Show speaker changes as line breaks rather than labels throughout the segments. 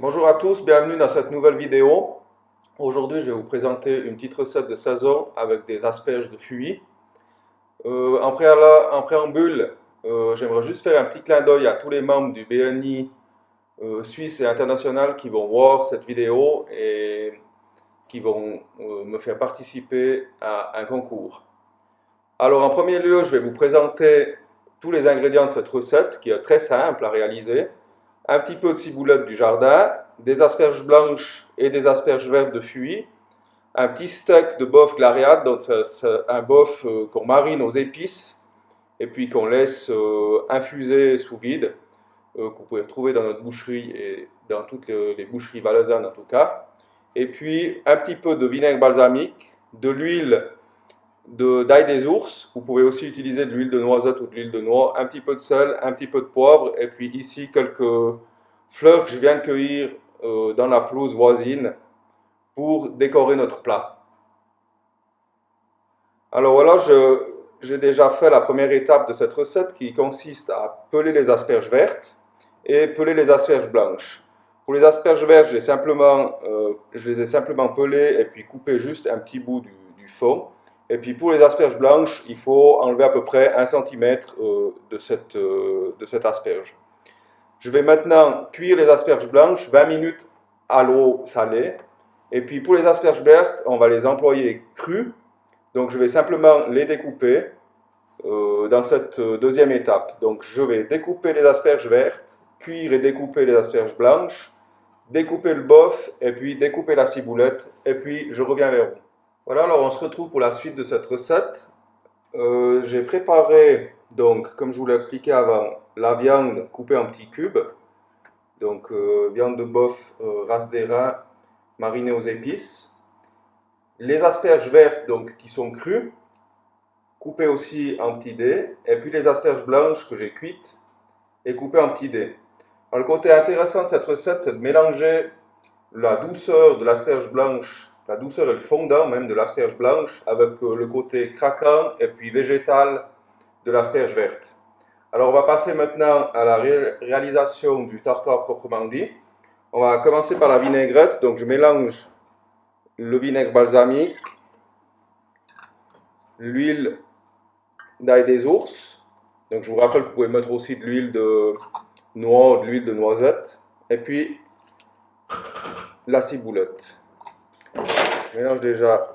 Bonjour à tous, bienvenue dans cette nouvelle vidéo. Aujourd'hui, je vais vous présenter une petite recette de saison avec des asperges de fuit. En préambule, j'aimerais juste faire un petit clin d'œil à tous les membres du BNI suisse et international qui vont voir cette vidéo et qui vont me faire participer à un concours. Alors, en premier lieu, je vais vous présenter tous les ingrédients de cette recette qui est très simple à réaliser. Un petit peu de ciboulette du jardin, des asperges blanches et des asperges vertes de fuit, un petit steak de bœuf glariade, donc c'est un bœuf qu'on marine aux épices et puis qu'on laisse infuser sous vide, que vous pouvez retrouver dans notre boucherie et dans toutes les boucheries valaisannes en tout cas. Et puis un petit peu de vinaigre balsamique, de l'huile d'ail des ours, vous pouvez aussi utiliser de l'huile de noisette ou de l'huile de noix, un petit peu de sel, un petit peu de poivre, et puis ici quelques fleurs que je viens de cueillir dans la pelouse voisine pour décorer notre plat. Alors voilà, j'ai déjà fait la première étape de cette recette qui consiste à peler les asperges vertes et peler les asperges blanches. Pour les asperges vertes, je les ai simplement pelées et puis coupé juste un petit bout du fond. Et puis pour les asperges blanches, il faut enlever à peu près 1 cm de cette asperge. Je vais maintenant cuire les asperges blanches 20 minutes à l'eau salée. Et puis pour les asperges vertes, on va les employer crues. Donc je vais simplement les découper dans cette deuxième étape. Donc je vais découper les asperges vertes, cuire et découper les asperges blanches, découper le bœuf et puis découper la ciboulette. Et puis je reviens vers vous. Voilà, alors on se retrouve pour la suite de cette recette. J'ai préparé, donc, comme je vous l'ai expliqué avant, la viande coupée en petits cubes. Donc, viande de bœuf, race d'airain, marinée aux épices. Les asperges vertes, donc, qui sont crues, coupées aussi en petits dés. Et puis les asperges blanches que j'ai cuites et coupées en petits dés. Alors, le côté intéressant de cette recette, c'est de mélanger la douceur de l'asperge blanche, la douceur et le fondant même de l'asperge blanche avec le côté craquant et puis végétal de l'asperge verte. Alors on va passer maintenant à la réalisation du tartare proprement dit. On va commencer par la vinaigrette, donc je mélange le vinaigre balsamique, l'huile d'ail des ours, donc je vous rappelle que vous pouvez mettre aussi de l'huile de noix ou de l'huile de noisette, et puis la ciboulette. Je mélange déjà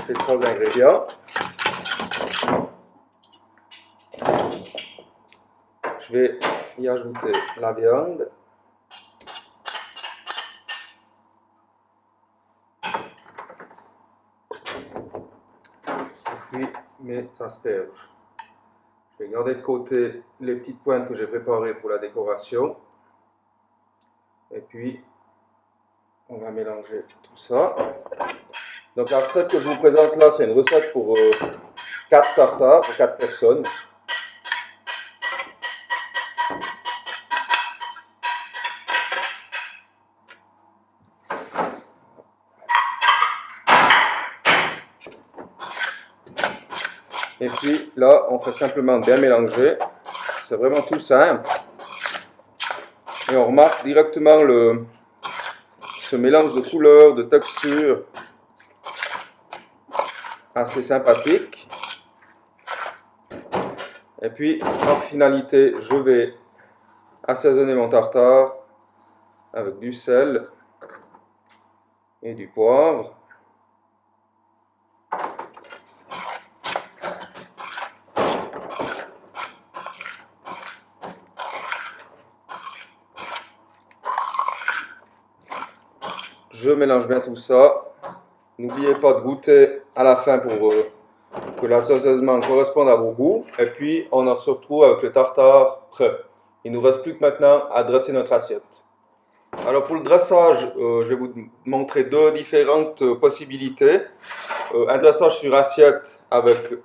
ces 3 ingrédients. Je vais y ajouter la viande. Et puis mes asperges. Je vais garder de côté les petites pointes que j'ai préparées pour la décoration. Et puis, on va mélanger tout ça. Donc la recette que je vous présente là, c'est une recette pour 4 tartares, pour 4 personnes. Et puis là, on fait simplement bien mélanger. C'est vraiment tout simple. Et on remarque directement ce mélange de couleurs, de textures assez sympathique. Et puis, en finalité, je vais assaisonner mon tartare avec du sel et du poivre. Je mélange bien tout ça. N'oubliez pas de goûter à la fin pour que l'assaisonnement corresponde à vos goûts. Et puis, on se retrouve avec le tartare prêt. Il ne nous reste plus que maintenant à dresser notre assiette. Alors pour le dressage, je vais vous montrer 2 différentes possibilités. Un dressage sur assiette avec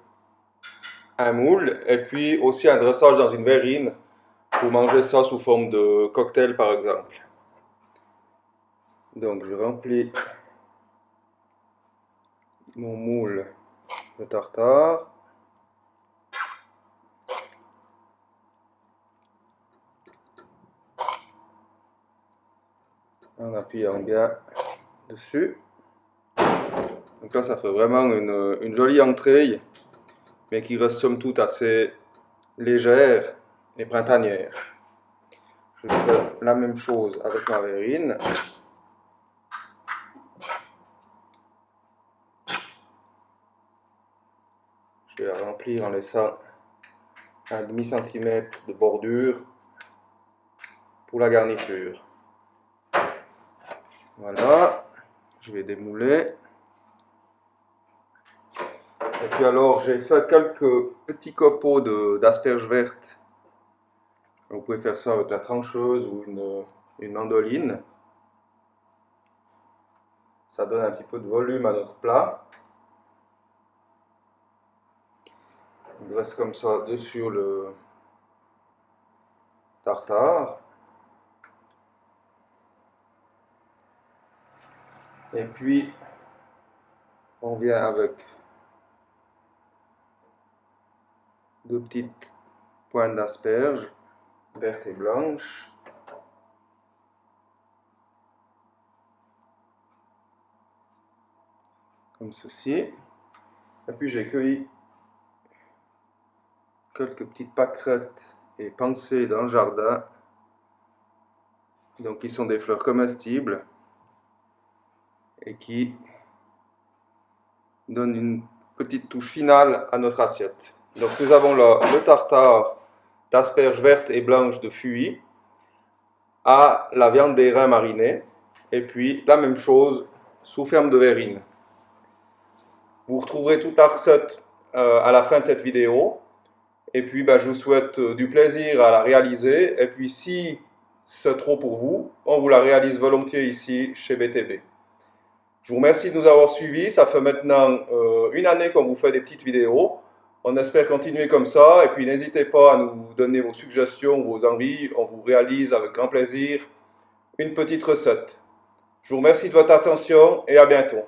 un moule et puis aussi un dressage dans une verrine pour manger ça sous forme de cocktail par exemple. Donc je remplis mon moule de tartare. en appuyant bien dessus. Donc là, ça fait vraiment une jolie entrée, mais qui reste somme toute assez légère et printanière. Je fais la même chose avec ma verrine. Je vais la remplir en laissant un demi-centimètre de bordure pour la garniture. Voilà, je vais démouler. Et puis alors, j'ai fait quelques petits copeaux d'asperges vertes. Vous pouvez faire ça avec la trancheuse ou une mandoline. Ça donne un petit peu de volume à notre plat. On dresse comme ça dessus le tartare. Et puis, on vient avec 2 petites pointes d'asperges, vertes et blanches. Comme ceci. Et puis j'ai cueilli quelques petites pâquerettes et pensées dans le jardin. Donc qui sont des fleurs comestibles et qui donnent une petite touche finale à notre assiette. Donc nous avons là le tartare d'asperges vertes et blanches de Fuy à la viande d'airain marinée et puis la même chose sous forme de verrine. Vous retrouverez toute la recette à la fin de cette vidéo. Et puis je vous souhaite du plaisir à la réaliser. Et puis si c'est trop pour vous, on vous la réalise volontiers ici chez BTB. Je vous remercie de nous avoir suivis. Ça fait maintenant une année qu'on vous fait des petites vidéos. On espère continuer comme ça. Et puis n'hésitez pas à nous donner vos suggestions, vos envies. On vous réalise avec grand plaisir une petite recette. Je vous remercie de votre attention et à bientôt.